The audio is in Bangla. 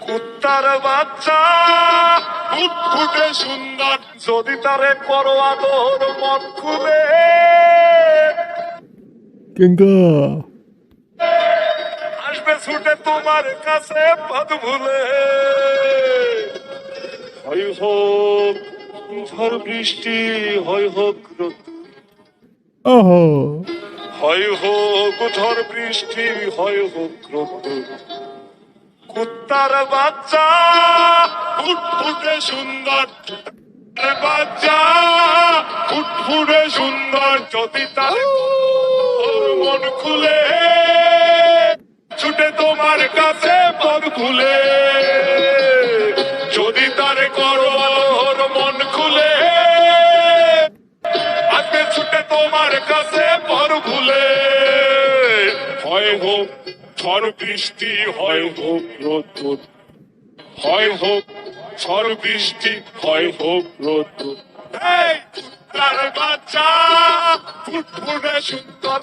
কুত্তার বাচ্চা ফুটফুটে সুন্দর, যদি তারে করো আদর মন খুলে কেঙ্কা আসবে ছুটে তোমার কাছে পদ ভুলে। হয় হোক ঝড় বৃষ্টি, হয় হোক রোদ, ওহো হয় হোক ঝড় বৃষ্টি, হয় হোক রোদ, কুত্তার বাচ্চা ফুটফুটে সুন্দর, বাচ্চা ফুটফুটে সুন্দর, যদি তার মন খুলে ছুটে তোমার কাছে পদ খুলে, যদি তার করো ওর মন খুলে আজকে ছুটে তোমার কাছে পদ খুলে। হয় হোক ঝড় বৃষ্টি, হয় হোক রোদ, হয় হোক ঝড় বৃষ্টি, হয় হোক রোদ, এই তার বাচ্চা ফুটফুটে সুন্দর।